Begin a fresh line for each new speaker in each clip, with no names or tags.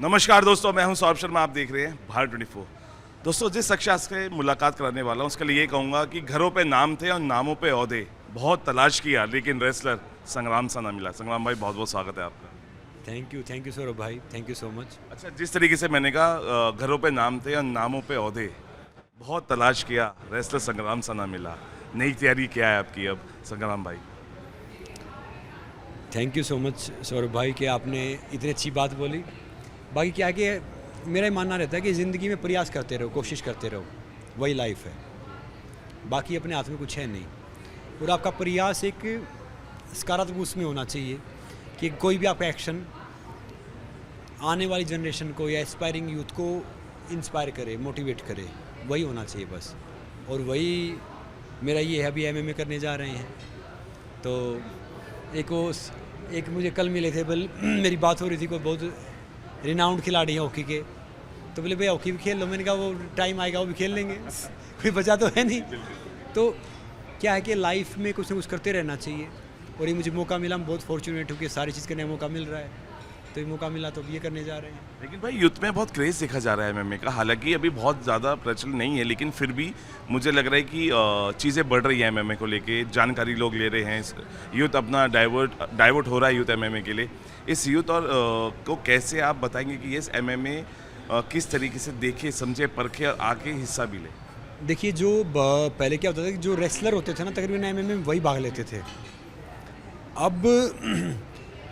नमस्कार दोस्तों, मैं हूं सौरभ शर्मा। आप देख रहे हैं भारत 24। दोस्तों, जिस शख्स से मुलाकात कराने वाला हूं उसके लिए ये कहूँगा कि घरों पे नाम थे और नामों पे ओहदे। बहुत तलाश किया लेकिन रेसलर संग्राम सा ना मिला। संग्राम भाई, बहुत बहुत स्वागत है आपका।
थैंक यू सौरभ भाई, थैंक यू सो मच।
अच्छा, जिस तरीके से मैंने कहा घरों पे नाम थे और नामों पे ओहदे, बहुत तलाश किया, रेसलर संग्राम सा ना मिला। नई तैयारी क्या है आपकी अब संग्राम भाई?
Thank you so much Saurabh भाई कि आपने इतनी अच्छी बात बोली। बाकी क्या है कि मेरा ही मानना रहता है कि ज़िंदगी में प्रयास करते रहो, कोशिश करते रहो, वही लाइफ है। बाकी अपने हाथ में कुछ है नहीं। और आपका प्रयास एक सकारात्मक उसमें होना चाहिए कि कोई भी आपका एक्शन आने वाली जनरेशन को या एस्पायरिंग यूथ को इंस्पायर करे, मोटिवेट करे, वही होना चाहिए बस। और वही मेरा ये है। अभी एमएमए करने जा रहे हैं तो एक मुझे कल मिले थे, मेरी बात हो रही थी, कोई बहुत रिनाउंड खिलाड़ी हैं हॉकी के, तो बोले भैया हॉकी भी खेल लो। मैंने कहा वो टाइम आएगा वो भी खेल लेंगे, कोई बचा तो है नहीं। तो क्या है कि लाइफ में कुछ ना कुछ करते रहना चाहिए। और ये मुझे मौका मिला, मैं बहुत फॉर्चुनेट हूँ कि सारी चीज़ करने का मौका मिल रहा है। तो ये मौका मिला तो अब ये करने जा रहे हैं।
लेकिन भाई, यूथ में बहुत क्रेज़ देखा जा रहा है एमएमए का। हालांकि अभी बहुत ज़्यादा प्रचलन नहीं है, लेकिन फिर भी मुझे लग रहा है कि चीज़ें बढ़ रही हैं एमएमए को लेके। जानकारी लोग ले रहे हैं, यूथ अपना डाइवर्ट हो रहा है यूथ एमएमए के लिए। इस यूथ और को कैसे आप बताएंगे कि ये एमएमए किस तरीके से देखे, समझे, परखे और आके हिस्सा भी ले?
देखिए, जो पहले क्या होता था कि जो रेसलर होते थे ना, तकरीबन एमएमए में वही भाग लेते थे। अब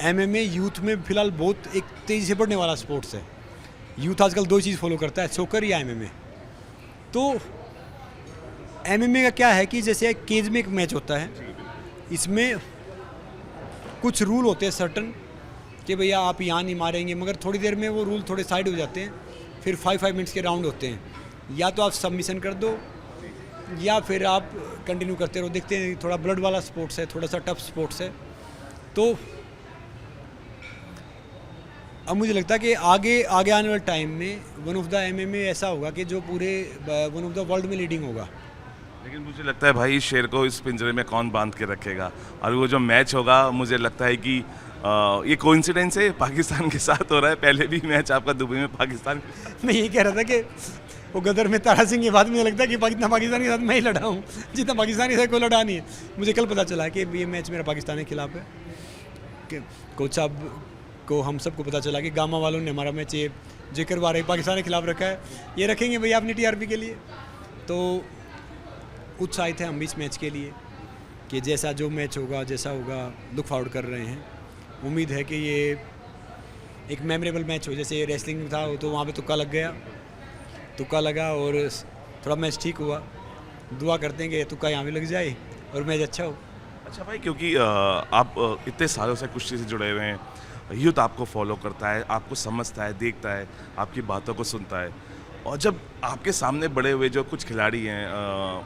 एमएमए यूथ में फ़िलहाल बहुत एक तेज़ी से बढ़ने वाला स्पोर्ट्स है। यूथ आजकल दो चीज़ फॉलो करता है, सॉकर या एमएमए। तो एमएमए का क्या है कि जैसे केज में एक मैच होता है, इसमें कुछ रूल होते हैं सर्टन कि भैया आप यहाँ नहीं मारेंगे, मगर थोड़ी देर में वो रूल थोड़े साइड हो जाते हैं। फिर 5 मिनट्स के राउंड होते हैं, या तो आप सबमिशन कर दो या फिर आप कंटिन्यू करते रहो। देखते हैं, थोड़ा ब्लड वाला स्पोर्ट्स है, थोड़ा सा टफ स्पोर्ट्स है। तो अब मुझे लगता है कि आगे आने वाले टाइम में वन ऑफ द एमएमए ऐसा होगा कि जो पूरे वन ऑफ द वर्ल्ड में लीडिंग होगा।
लेकिन मुझे लगता है भाई, इस शेर को इस पिंजरे में कौन बांध के रखेगा? और वो जो मैच होगा, मुझे लगता है कि ये कोइंसिडेंस है, पाकिस्तान के साथ हो रहा है। पहले भी मैच आपका दुबई में पाकिस्तान के साथ।
मैं यही कह रहा था कि वो गदर में तारा सिंह के बाद मुझे लगता है कि पाकिस्तान के साथ मैं ही लड़ा हूँ, जितना पाकिस्तानी से कोई लड़ा नहीं है। मुझे कल पता चला कि ये मैच मेरा पाकिस्तान के खिलाफ है। कि कोच साहब को, हम सबको पता चला कि गामा वालों ने हमारा मैच ये जिक्र वारे पाकिस्तान के खिलाफ रखा है, ये रखेंगे भैया अपनी टीआरपी के लिए। तो उत्साहित थे हम भी इस मैच के लिए कि जैसा जो मैच होगा, जैसा होगा, लुक फॉरवर्ड कर रहे हैं। उम्मीद है कि ये एक मेमोरेबल मैच हो। जैसे रेसलिंग था तो वहाँ पे तुक्का लगा और थोड़ा मैच ठीक हुआ। दुआ करते हैं कि तुक्का यहाँ भी लग जाए और मैच अच्छा हो।
अच्छा भाई, क्योंकि आप इतने सालों से कुश्ती से जुड़े हुए हैं, यूथ आपको फॉलो करता है, आपको समझता है, देखता है, आपकी बातों को सुनता है। और जब आपके सामने बड़े हुए जो कुछ खिलाड़ी हैं,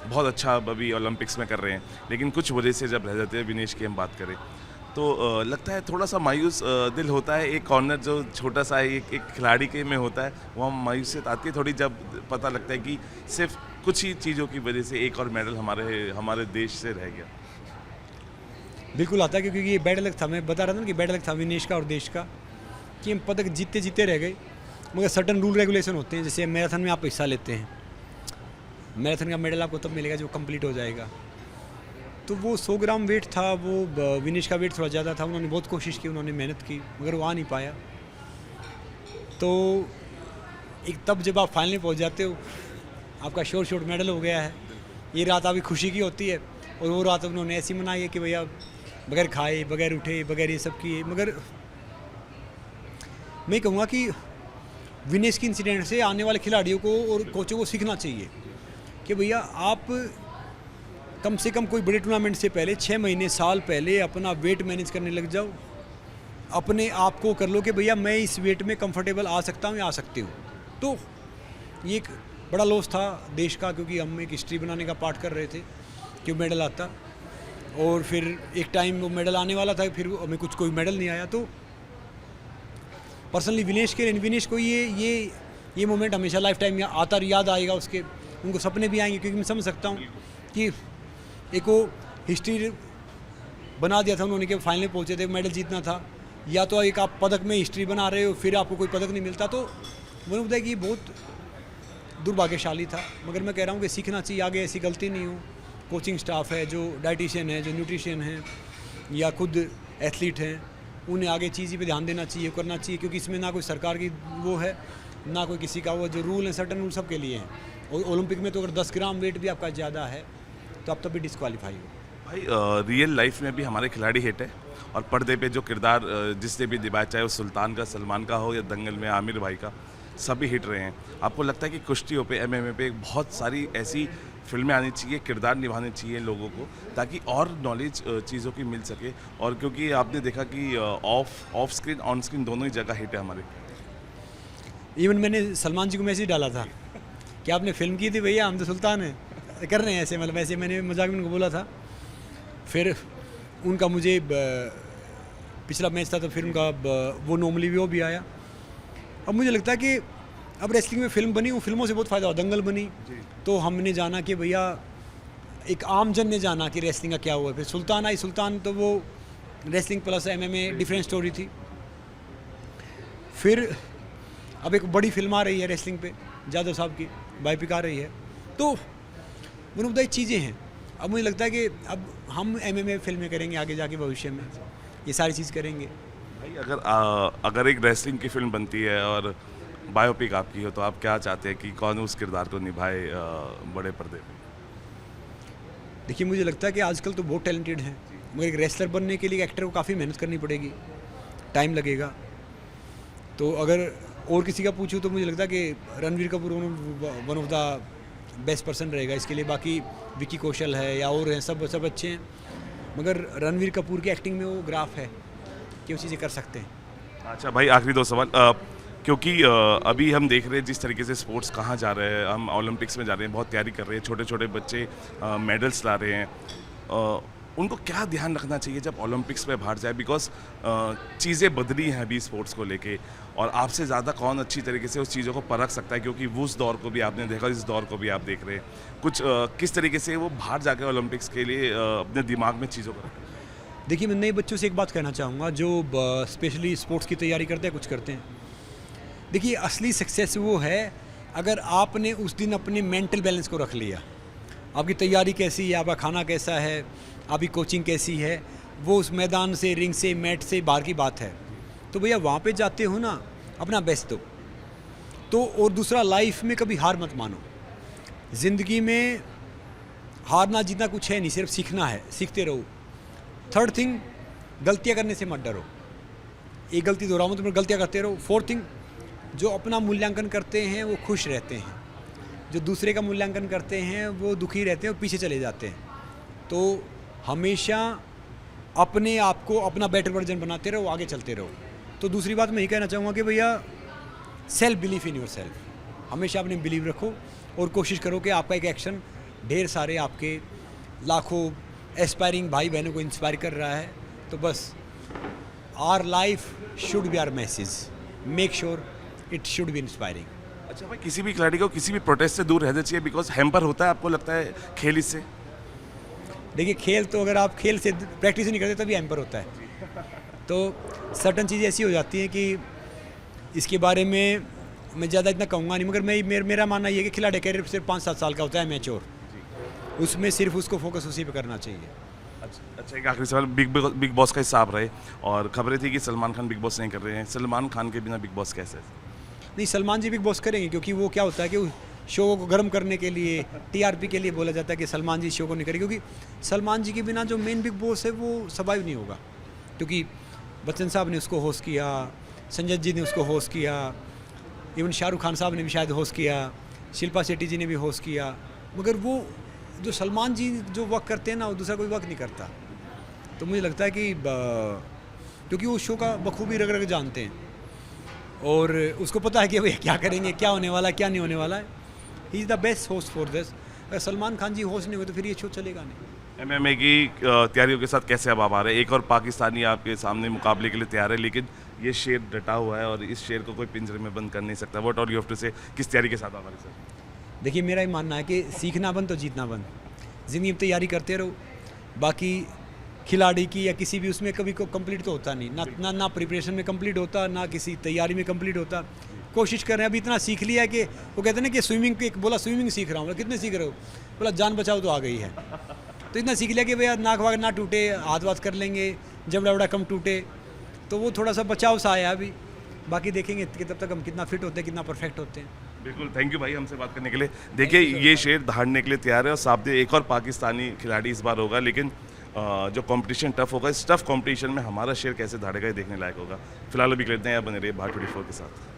बहुत अच्छा अभी ओलंपिक्स में कर रहे हैं, लेकिन कुछ वजह से जब रह जाते हैं, विनेश की हम बात करें तो लगता है थोड़ा सा मायूस दिल होता है। एक कॉर्नर जो छोटा सा एक खिलाड़ी के में होता है, वहाँ मायूसियत आती है थोड़ी, जब पता लगता है कि सिर्फ कुछ ही चीज़ों की वजह से एक और मेडल हमारे देश से रह गया।
बिल्कुल आता है, क्योंकि ये बैड लक था। मैं बता रहा था ना कि बैड लक था विनेश का और देश का, कि हम पदक जीतते रह गए। मगर सर्टन रूल रेगुलेशन होते हैं। जैसे मैराथन में आप हिस्सा लेते हैं, मैराथन का मेडल आपको तब मिलेगा जब कंप्लीट हो जाएगा। तो वो 100 ग्राम वेट था, वो विनेश का वेट थोड़ा ज़्यादा था। उन्होंने बहुत कोशिश की, उन्होंने मेहनत की, मगर वो आ नहीं पाया। तो एक तब जब आप फाइनल में पहुँच जाते हो, आपका शॉर्ट मेडल हो गया है, ये रात आपकी खुशी की होती है। और वो रात उन्होंने ऐसी मनाई है कि भैया बगैर खाए, बगैर उठे, बगैर ये सब किए। मगर मैं कहूँगा कि विनेश की इंसिडेंट से आने वाले खिलाड़ियों को और कोचों को सीखना चाहिए कि भैया आप कम से कम कोई बड़े टूर्नामेंट से पहले 6 महीने, साल पहले अपना वेट मैनेज करने लग जाओ। अपने आप को कर लो कि भैया मैं इस वेट में कंफर्टेबल आ सकता हूँ या आ सकती हूँ। तो ये एक बड़ा लॉस था देश का, क्योंकि हम एक हिस्ट्री बनाने का पार्ट कर रहे थे कि मेडल आता, और फिर एक टाइम वो मेडल आने वाला था, फिर हमें कोई मेडल नहीं आया। तो पर्सनली विनेश को ये मोमेंट हमेशा लाइफ टाइम याद आएगा। उसके उनको सपने भी आएंगे, क्योंकि मैं समझ सकता हूँ कि एक वो हिस्ट्री बना दिया था उन्होंने कि फाइनल पहुँचे थे, मेडल जीतना था। या तो एक आप पदक में हिस्ट्री बना रहे हो फिर आपको कोई पदक नहीं मिलता, तो मुझे लगता है कि ये बहुत दुर्भाग्यशाली था। मगर मैं कह रहा हूँ कि सीखना चाहिए, आगे ऐसी गलती नहीं हो। कोचिंग स्टाफ है, जो डाइटिशियन है, जो न्यूट्रिशियन है, या खुद एथलीट हैं, उन्हें आगे चीज़ पे ध्यान देना चाहिए, करना चाहिए, क्योंकि इसमें ना कोई सरकार की वो है, ना कोई किसी का वो, जो रूल है सर्टन रूल सब के लिए हैं। और ओलंपिक में तो अगर 10 ग्राम वेट भी आपका ज़्यादा है तो आप तभी डिस्क्वालीफाई हो।
भाई रियल लाइफ में भी हमारे खिलाड़ी हिट है, और पर्दे पे जो किरदार जिसने भी निभाया, चाहे वो सुल्तान का, सलमान का हो, या दंगल में आमिर भाई का, सभी हिट रहे हैं। आपको लगता है कि कुश्तियों पे, एमएमए पे बहुत सारी ऐसी फिल्में आनी चाहिए, किरदार निभाने चाहिए लोगों को, ताकि और नॉलेज चीज़ों की मिल सके? और क्योंकि आपने देखा कि ऑफ स्क्रीन, ऑन स्क्रीन दोनों ही जगह हिट है हमारे।
इवन मैंने सलमान जी को मैसेज डाला था कि आपने फिल्म की थी भैया, हम तो सुल्तान हैं कर रहे हैं ऐसे, मतलब ऐसे मैंने मजाक में उनको बोला था। फिर उनका मुझे पिछला मैच था तो फिल्म का वो नॉर्मली वो भी आया। अब मुझे लगता है कि अब रेसलिंग में फिल्म बनी, उन फिल्मों से बहुत फ़ायदा हुआ। दंगल बनी तो हमने जाना कि भैया, एक आम जन ने जाना कि रेसलिंग का क्या हुआ। फिर सुल्तान आई, सुल्तान तो वो wrestling plus MMA different story थी। फिर अब एक बड़ी फिल्म आ रही है रेसलिंग पे, जादव साहब की बायोपिक आ रही है, तो मुझे बताइए चीज़ें हैं। अब मुझे लगता है कि अब हम एमएमए फिल्में करेंगे आगे जाके भविष्य में, ये सारी चीज़ करेंगे।
भाई अगर एक रेसलिंग की फिल्म बनती है और बायोपिक आपकी हो, तो आप क्या चाहते हैं कि कौन उस किरदार को निभाए बड़े पर्दे पे?
देखिए, मुझे लगता है कि आजकल तो बहुत टैलेंटेड हैं, मगर एक रेसलर बनने के लिए एक्टर को काफ़ी मेहनत करनी पड़ेगी, टाइम लगेगा। तो अगर और किसी का पूछूं तो मुझे लगता है कि Ranveer Kapoor one of the best person रहेगा इसके लिए। बाकी विकी कौशल है या और हैं, सब अच्छे हैं, मगर रणवीर कपूर की एक्टिंग में वो ग्राफ है कि वो चीज़ें कर सकते हैं।
अच्छा भाई, आखिरी 2 सवाल। क्योंकि अभी हम देख रहे हैं जिस तरीके से स्पोर्ट्स कहाँ जा रहे हैं, हम ओलंपिक्स में जा रहे हैं, बहुत तैयारी कर रहे हैं, छोटे छोटे बच्चे मेडल्स ला रहे हैं। उनको क्या ध्यान रखना चाहिए जब ओलंपिक्स में बाहर जाए? बिकॉज चीज़ें बदली हैं अभी स्पोर्ट्स को लेके, और आपसे ज़्यादा कौन अच्छी तरीके से उस चीज़ों को परख सकता है? क्योंकि वो उस दौर को भी आपने देखा, इस दौर को भी आप देख रहे हैं। कुछ किस तरीके से वो बाहर जाकर ओलंपिक्स के लिए अपने दिमाग में चीज़ों को रखें?
देखिए, मैं नए बच्चों से एक बात कहना चाहूँगा जो स्पेशली स्पोर्ट्स की तैयारी करते हैं, कुछ करते हैं। देखिए, असली सक्सेस वो है अगर आपने उस दिन अपने मेंटल बैलेंस को रख लिया। आपकी तैयारी कैसी है, आपका खाना कैसा है, आपकी कोचिंग कैसी है, वो उस मैदान से, रिंग से, मैट से बाहर की बात है। तो भैया वहाँ पे जाते हो ना, अपना बेस्ट दो। तो और दूसरा, लाइफ में कभी हार मत मानो। ज़िंदगी में हारना जीतना कुछ है नहीं, सिर्फ सीखना है, सीखते रहो। थर्ड थिंग, गलतियाँ करने से मत डरो। एक गलती दोहराओ मत, गलतियाँ करते रहो। फोर्थ थिंग, जो अपना मूल्यांकन करते हैं वो खुश रहते हैं, जो दूसरे का मूल्यांकन करते हैं वो दुखी रहते हैं और पीछे चले जाते हैं। तो हमेशा अपने आप को अपना बेटर वर्जन बनाते रहो, आगे चलते रहो। तो दूसरी बात मैं ये कहना चाहूँगा कि भैया, self belief in your self, हमेशा अपने बिलीव रखो और कोशिश करो कि आपका एक एक्शन ढेर सारे आपके लाखों एस्पायरिंग भाई बहनों को इंस्पायर कर रहा है। तो बस, our life should be our message, make sure it should be inspiring.
अच्छा भाई, किसी भी खिलाड़ी को किसी भी प्रोटेस्ट से दूर रहना चाहिए, बिकॉज हैम्पर होता है, आपको लगता है खेल इससे?
देखिए, खेल तो अगर आप खेल से प्रैक्टिस नहीं करते तभी हैम्पर होता है। तो सर्टन चीज़ें ऐसी हो जाती हैं कि इसके बारे में मैं ज़्यादा इतना कहूँगा नहीं, मगर मेरा मानना ये है कि खिलाड़ी कैरियर सिर्फ 5-7 साल का होता है, मैच्योर, उसमें सिर्फ उसको फोकस उसी पे करना चाहिए।
अच्छा, एक आखिरी सवाल। बिग बॉस का हिस्सा आप रहे, और खबरें थी कि सलमान खान बिग बॉस नहीं कर रहे हैं। सलमान खान के बिना बिग बॉस कैसे है?
नहीं, सलमान जी बिग बॉस करेंगे, क्योंकि वो क्या होता है कि शो को गर्म करने के लिए, टीआरपी के लिए बोला जाता है कि सलमान जी शो को नहीं करेंगे, क्योंकि सलमान जी के बिना जो मेन बिग बॉस है वो सर्वाइव नहीं होगा। क्योंकि बच्चन साहब ने उसको होस्ट किया, संजय जी ने उसको होस्ट किया, इवन शाहरुख खान साहब ने भी शायद होस्ट किया, शिल्पा शेट्टी जी ने भी होस्ट किया, मगर वो जो सलमान जी जो वर्क करते हैं ना, वो दूसरा कोई वर्क नहीं करता। तो मुझे लगता है कि क्योंकि वो शो का बखूबी रग रग जानते हैं और उसको पता है कि भैया क्या करेंगे, क्या होने वाला है, क्या नहीं होने वाला है। He is the best host for this. अगर सलमान खान जी होस्ट नहीं हुए तो फिर ये शो चलेगा नहीं।
एमएमए की तैयारियों के साथ कैसे अब आप आ रहे हैं? एक और पाकिस्तानी आपके सामने मुकाबले के लिए तैयार है, लेकिन ये शेर डटा हुआ है और इस शेर को कोई पिंजरे में बंद कर नहीं सकता। What all you have to say, किस तैयारी के साथ आ रहे हैं सर?
देखिए, मेरा ये मानना है कि सीखना बंद तो जीतना बंद। ज़िंदगी में तैयारी करते रहो, बाकी खिलाड़ी की या किसी भी उसमें कभी को कंप्लीट तो होता नहीं, ना प्रिपरेशन में कंप्लीट होता, ना किसी तैयारी में कंप्लीट होता। कोशिश कर रहे हैं, अभी इतना सीख लिया है कि वो कहते हैं ना कि स्विमिंग, एक बोला स्विमिंग सीख रहा हूँ, बोला कितने सीख रहे हो, बोला जान बचाओ तो आ गई है। तो इतना सीख लिया कि भैया नाक वाक ना टूटे, हाथ वाथ कर लेंगे, जबड़ा वड़ा कम टूटे, तो वो थोड़ा सा बचाव सा आया अभी। बाकी देखेंगे कि तब तक हम कितना फिट होते हैं, कितना परफेक्ट होते हैं।
बिल्कुल, थैंक यू भाई हमसे बात करने के लिए। देखिए ये शेर दहाड़ने के लिए तैयार है और सामने एक और पाकिस्तानी खिलाड़ी इस बार होगा, लेकिन जो कंपटीशन टफ होगा, इस टफ कंपटीशन में हमारा शेर कैसे दहाड़ेगा ये देखने लायक होगा। फिलहाल अभी लेते हैं, बने रहिए भारत 24 के साथ।